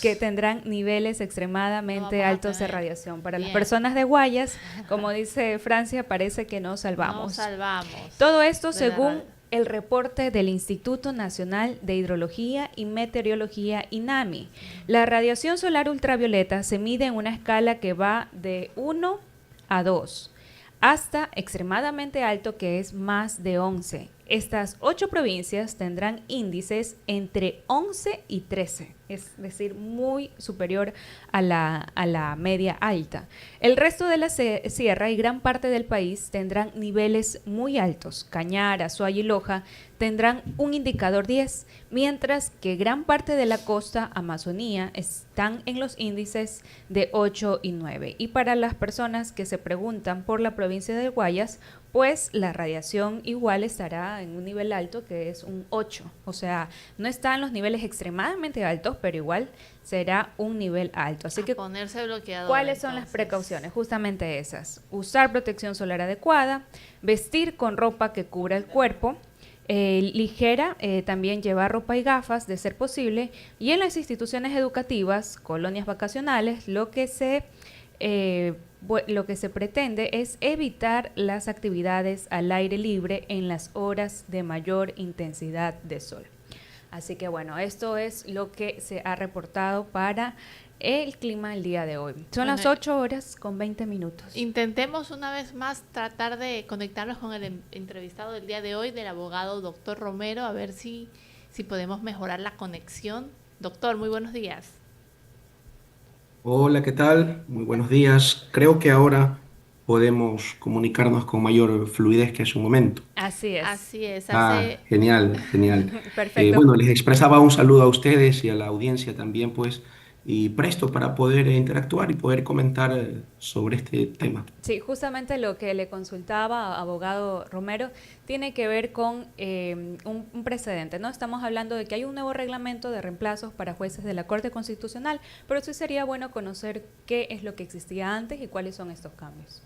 que tendrán niveles extremadamente altos de radiación. Para las personas de Guayas, como dice Francia, parece que nos salvamos. Nos salvamos. Todo esto según el reporte del Instituto Nacional de Hidrología y Meteorología, INAMI. La radiación solar ultravioleta se mide en una escala que va de 1 a 2, hasta extremadamente alto, que es más de 11. Estas 8 provincias tendrán índices entre 11 y 13, es decir, muy superior a la media alta. El resto de la sierra y gran parte del país tendrán niveles muy altos. Cañar, Azuay y Loja tendrán un indicador 10, mientras que gran parte de la costa Amazonía están en los índices de 8 y 9. Y para las personas que se preguntan por la provincia de Guayas, pues la radiación igual estará en un nivel alto que es un 8. O sea, no está en los niveles extremadamente altos, pero igual será un nivel alto. Así que ponerse bloqueador. ¿Cuáles son las precauciones? Justamente esas. Usar protección solar adecuada, vestir con ropa que cubra el cuerpo, ligera, también llevar ropa y gafas de ser posible, y en las instituciones educativas, colonias vacacionales, lo que se pretende es evitar las actividades al aire libre en las horas de mayor intensidad de sol. Así que bueno, esto es lo que se ha reportado para el clima el día de hoy. Son las 8:20. Intentemos una vez más tratar de conectarnos con el entrevistado del día de hoy, del abogado doctor Romero, a ver si podemos mejorar la conexión. Doctor, muy buenos días. Hola, ¿qué tal? Muy buenos días. Creo que ahora podemos comunicarnos con mayor fluidez que hace un momento. Así es. Así es. Genial, genial. Perfecto. Bueno, les expresaba un saludo a ustedes y a la audiencia también, pues, y presto para poder interactuar y poder comentar sobre este tema. Sí, justamente lo que le consultaba, abogado Romero, tiene que ver con un precedente, ¿no? Estamos hablando de que hay un nuevo reglamento de reemplazos para jueces de la Corte Constitucional, pero sí sería bueno conocer qué es lo que existía antes y cuáles son estos cambios.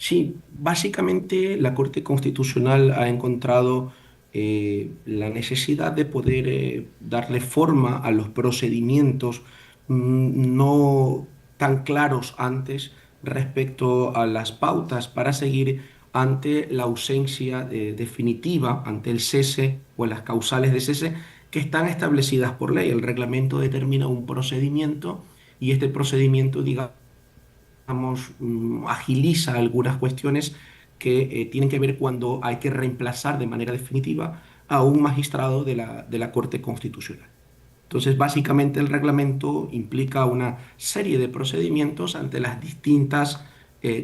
Sí, básicamente la Corte Constitucional ha encontrado la necesidad de poder darle forma a los procedimientos no tan claros antes respecto a las pautas para seguir ante la ausencia definitiva, ante el cese o las causales de cese que están establecidas por ley. El reglamento determina un procedimiento y este procedimiento, digamos, agiliza algunas cuestiones que tienen que ver cuando hay que reemplazar de manera definitiva a un magistrado de la Corte Constitucional. Entonces, básicamente el reglamento implica una serie de procedimientos ante las distintas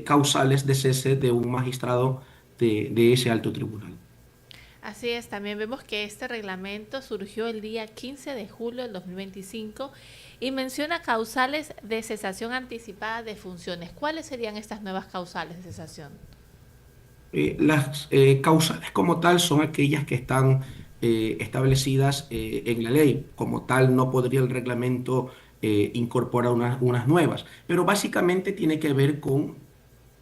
causales de cese de un magistrado de ese alto tribunal. Así es, también vemos que este reglamento surgió el día 15 de julio del 2025 y menciona causales de cesación anticipada de funciones. ¿Cuáles serían estas nuevas causales de cesación? Las causales como tal son aquellas que están establecidas en la ley. Como tal, no podría el reglamento incorporar unas nuevas, pero básicamente tiene que ver con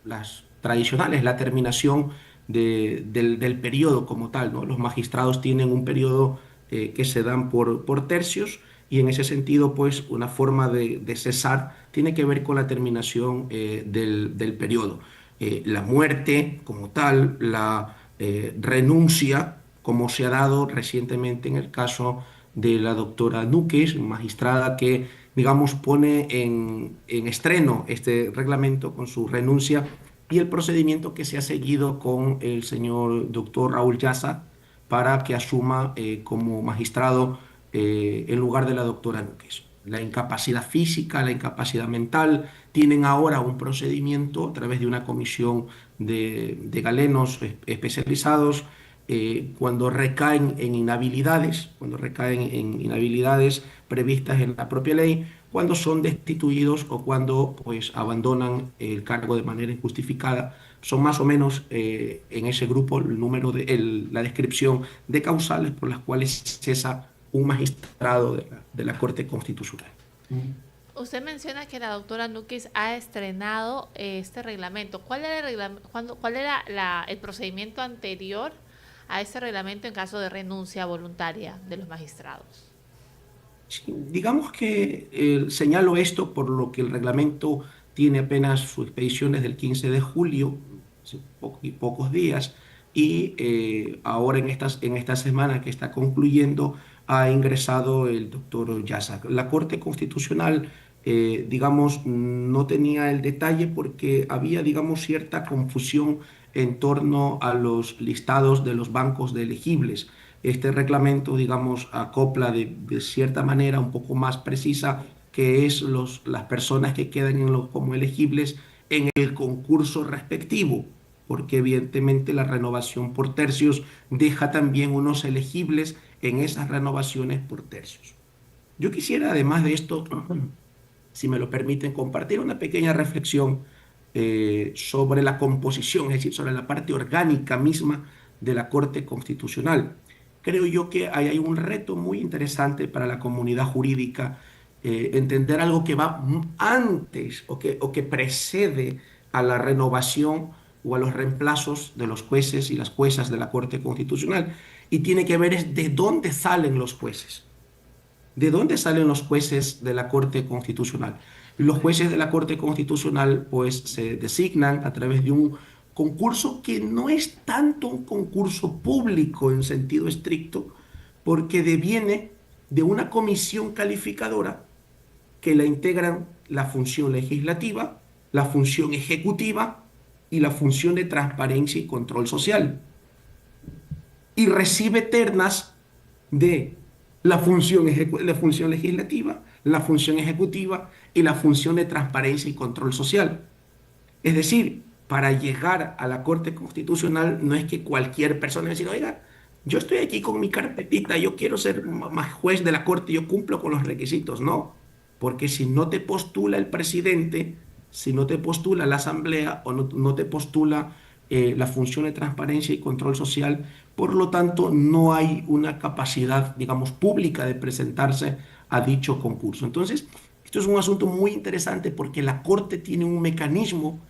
las tradicionales, la terminación del periodo como tal, ¿no? Los magistrados tienen un periodo que se dan por tercios y en ese sentido, pues, una forma de cesar tiene que ver con la terminación del periodo. La muerte como tal, la renuncia, como se ha dado recientemente en el caso de la doctora Núquez, magistrada que, digamos, pone en estreno este reglamento con su renuncia, y el procedimiento que se ha seguido con el señor doctor Raúl Yasa para que asuma como magistrado en lugar de la doctora Núquez. La incapacidad física, la incapacidad mental, tienen ahora un procedimiento a través de una comisión de galenos especializados cuando recaen en inhabilidades, previstas en la propia ley, cuando son destituidos o cuando pues abandonan el cargo de manera injustificada. Son más o menos en ese grupo el número la descripción de causales por las cuales cesa un magistrado de la Corte Constitucional. Usted menciona que la doctora Núquez ha estrenado este reglamento. ¿Cuál era el procedimiento anterior a este reglamento en caso de renuncia voluntaria de los magistrados? Sí, digamos que señalo esto por lo que el reglamento tiene apenas su expedición desde el 15 de julio, hace pocos días, y ahora en esta semana que está concluyendo ha ingresado el doctor Yasa. La Corte Constitucional, digamos, no tenía el detalle porque había, digamos, cierta confusión en torno a los listados de los bancos de elegibles. Este reglamento, digamos, acopla de cierta manera un poco más precisa que es las personas que quedan como elegibles en el concurso respectivo, porque evidentemente la renovación por tercios deja también unos elegibles en esas renovaciones por tercios. Yo quisiera, además de esto, si me lo permiten, compartir una pequeña reflexión sobre la composición, es decir, sobre la parte orgánica misma de la Corte Constitucional. Creo yo que hay un reto muy interesante para la comunidad jurídica, entender algo que va antes o que precede a la renovación o a los reemplazos de los jueces y las juezas de la Corte Constitucional. Y tiene que ver es de dónde salen los jueces. ¿De dónde salen los jueces de la Corte Constitucional? Los jueces de la Corte Constitucional pues se designan a través de un concurso que no es tanto un concurso público en sentido estricto, porque deviene de una comisión calificadora que la integran la función legislativa, la función ejecutiva y la función de transparencia y control social. Y recibe ternas de la función legislativa, la función ejecutiva y la función de transparencia y control social. Es decir, para llegar a la Corte Constitucional no es que cualquier persona decir, oiga, yo estoy aquí con mi carpetita, yo quiero ser más juez de la Corte, yo cumplo con los requisitos. No, porque si no te postula el presidente, si no te postula la Asamblea o no te postula la función de transparencia y control social, por lo tanto no hay una capacidad, digamos, pública de presentarse a dicho concurso. Entonces, esto es un asunto muy interesante porque la Corte tiene un mecanismo,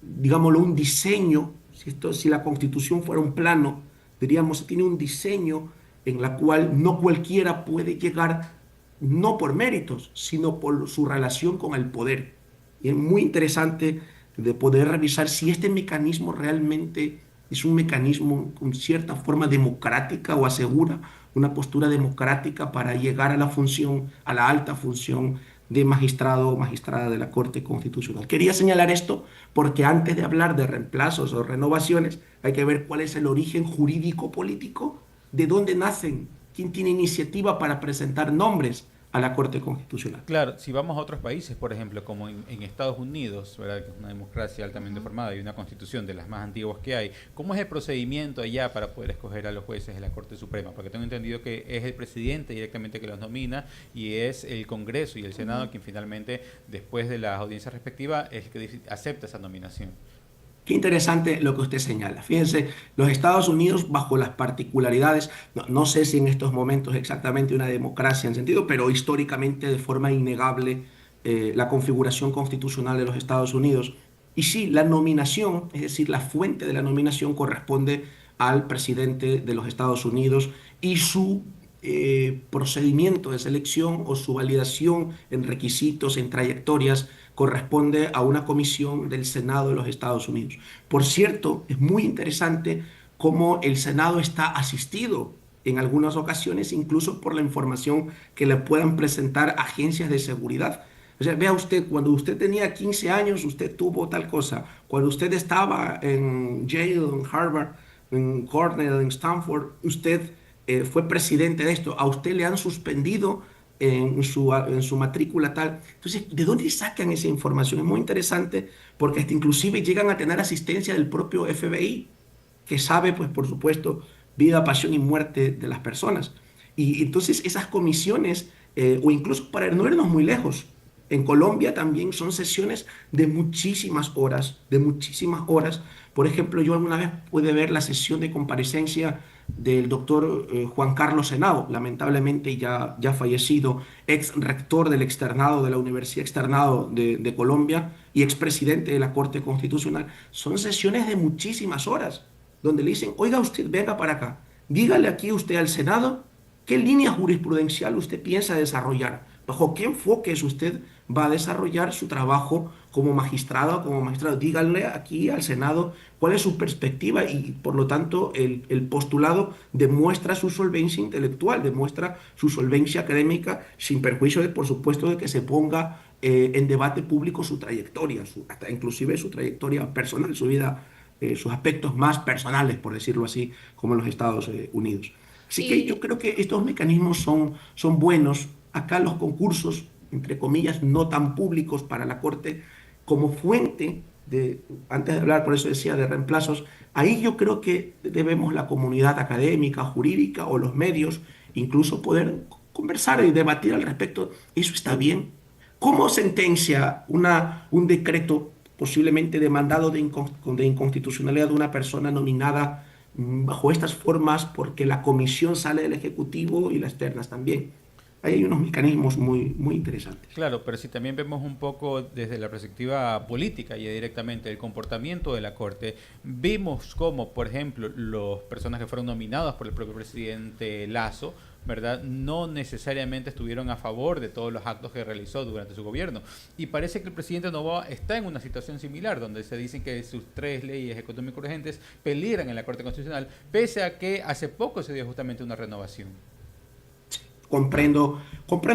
digámoslo, un diseño, si la Constitución fuera un plano, diríamos, tiene un diseño en la cual no cualquiera puede llegar, no por méritos, sino por su relación con el poder. Y es muy interesante de poder revisar si este mecanismo realmente es un mecanismo con cierta forma democrática o asegura una postura democrática para llegar a la función, a la alta función de magistrado o magistrada de la Corte Constitucional. Quería señalar esto porque antes de hablar de reemplazos o renovaciones hay que ver cuál es el origen jurídico-político, de dónde nacen, quién tiene iniciativa para presentar nombres a la Corte Constitucional. Claro, si vamos a otros países, por ejemplo, como en Estados Unidos, ¿verdad?, que es una democracia altamente formada y una constitución de las más antiguas que hay, ¿cómo es el procedimiento allá para poder escoger a los jueces de la Corte Suprema? Porque tengo entendido que es el presidente directamente que los nomina y es el Congreso y el Senado quien finalmente, después de las audiencias respectivas, es el que acepta esa nominación. Qué interesante lo que usted señala. Fíjense, los Estados Unidos, bajo las particularidades, no sé si en estos momentos exactamente una democracia en sentido, pero históricamente de forma innegable la configuración constitucional de los Estados Unidos. Y sí, la nominación, es decir, la fuente de la nominación corresponde al presidente de los Estados Unidos y su procedimiento de selección o su validación en requisitos, en trayectorias, corresponde a una comisión del Senado de los Estados Unidos. Por cierto, es muy interesante cómo el Senado está asistido en algunas ocasiones, incluso por la información que le puedan presentar agencias de seguridad. O sea, vea usted, cuando usted tenía 15 años, usted tuvo tal cosa. Cuando usted estaba en Yale, en Harvard, en Cornell, en Stanford, usted fue presidente de esto. A usted le han suspendido en su matrícula tal. Entonces, ¿de dónde sacan esa información? Es muy interesante porque hasta inclusive llegan a tener asistencia del propio FBI, que sabe, pues, por supuesto, vida, pasión y muerte de las personas. Y entonces esas comisiones, o incluso para no irnos muy lejos, en Colombia también son sesiones de muchísimas horas, Por ejemplo, yo alguna vez pude ver la sesión de comparecencia del doctor Juan Carlos Henao, lamentablemente ya fallecido, ex rector del externado de la Universidad Externado de Colombia y expresidente de la Corte Constitucional. Son sesiones de muchísimas horas, donde le dicen, oiga usted, venga para acá, dígale aquí usted al Senado qué línea jurisprudencial usted piensa desarrollar, bajo qué enfoques usted va a desarrollar su trabajo como magistrado o como magistrado. Díganle aquí al Senado cuál es su perspectiva y, por lo tanto, el postulado demuestra su solvencia intelectual, demuestra su solvencia académica, sin perjuicio, por supuesto, de que se ponga en debate público su trayectoria, hasta inclusive su trayectoria personal, su vida sus aspectos más personales, por decirlo así, como en los Estados Unidos. Así que yo creo que estos mecanismos son buenos. Acá los concursos, entre comillas, no tan públicos para la Corte, como fuente antes de hablar, por eso decía, de reemplazos, ahí yo creo que debemos la comunidad académica, jurídica o los medios, incluso poder conversar y debatir al respecto. ¿Eso está bien? ¿Cómo sentencia un decreto posiblemente demandado de inconstitucionalidad de una persona nominada bajo estas formas porque la comisión sale del Ejecutivo y las ternas también? Ahí hay unos mecanismos muy, muy interesantes. Claro, pero si también vemos un poco desde la perspectiva política y directamente el comportamiento de la Corte, vimos cómo, por ejemplo, las personas que fueron nominadas por el propio presidente Lasso, ¿verdad?, no necesariamente estuvieron a favor de todos los actos que realizó durante su gobierno. Y parece que el presidente Noboa está en una situación similar, donde se dicen que sus 3 leyes económicas urgentes peligran en la Corte Constitucional, pese a que hace poco se dio justamente una renovación. Comprendo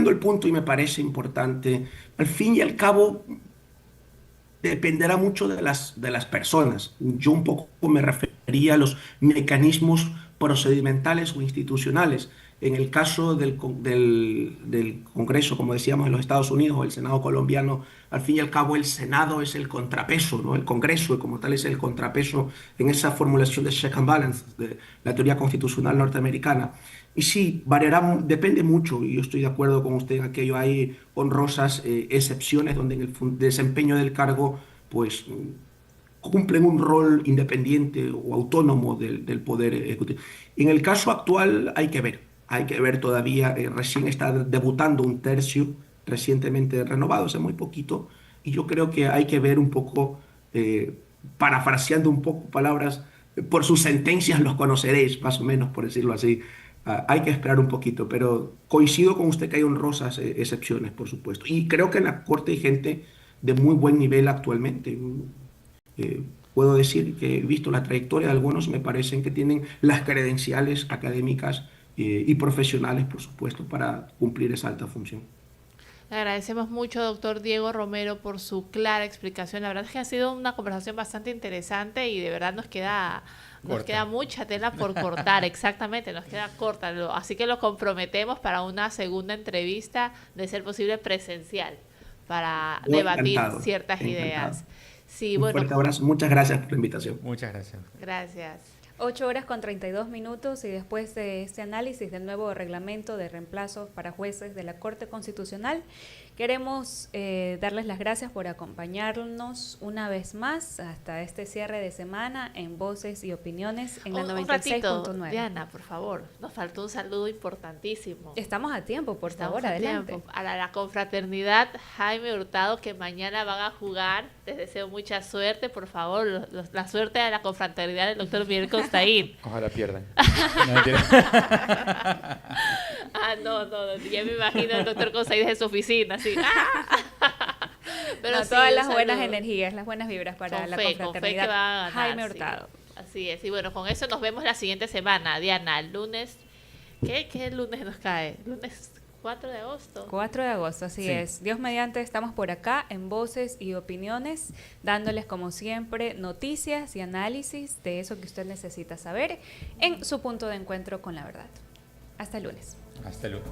el punto y me parece importante. Al fin y al cabo, dependerá mucho de las personas. Yo un poco me refería a los mecanismos procedimentales o institucionales. En el caso del Congreso, como decíamos, en los Estados Unidos o el Senado colombiano, al fin y al cabo el Senado es el contrapeso, ¿no? El Congreso como tal es el contrapeso en esa formulación de check and balance de la teoría constitucional norteamericana. Y sí, variará, depende mucho, y yo estoy de acuerdo con usted en aquello. Hay honrosas excepciones donde en el desempeño del cargo pues cumplen un rol independiente o autónomo del Poder Ejecutivo. En el caso actual hay que ver todavía, recién está debutando un tercio recientemente renovado, hace muy poquito, y yo creo que hay que ver un poco, parafraseando un poco palabras, por sus sentencias los conoceréis, más o menos, por decirlo así. Hay que esperar un poquito, pero coincido con usted que hay honrosas excepciones, por supuesto. Y creo que en la Corte hay gente de muy buen nivel actualmente. Puedo decir que he visto la trayectoria de algunos, me parecen que tienen las credenciales académicas y profesionales, por supuesto, para cumplir esa alta función. Le agradecemos mucho, doctor Diego Romero, por su clara explicación. La verdad es que ha sido una conversación bastante interesante y de verdad nos queda mucha tela por cortar. Exactamente, nos queda corta. Así que lo comprometemos para una segunda entrevista, de ser posible presencial, para debatir ciertas ideas. Sí, Un fuerte abrazo. Muchas gracias por la invitación. Muchas gracias. Gracias. 8 horas con 32 minutos y después de este análisis del nuevo reglamento de reemplazo para jueces de la Corte Constitucional, queremos darles las gracias por acompañarnos una vez más hasta este cierre de semana en Voces y Opiniones en la 96.9. Diana, por favor, nos faltó un saludo importantísimo. Estamos a tiempo, por favor, adelante. A la confraternidad Jaime Hurtado, que mañana van a jugar. Les deseo mucha suerte, por favor, la suerte de la confraternidad del doctor Miguel Costaín. Ojalá pierdan. No, ya me imagino el doctor Costaín desde su oficina, así. Pero sí, todas las buenas energías, las buenas vibras para la confraternidad ganar, Jaime Hurtado. Sí. Así es, y bueno, con eso nos vemos la siguiente semana. Diana, lunes, ¿qué lunes nos cae? Lunes 4 de agosto. 4 de agosto, así es. Dios mediante, estamos por acá en Voces y Opiniones, dándoles como siempre noticias y análisis de eso que usted necesita saber en su punto de encuentro con la verdad. Hasta el lunes. Hasta luego.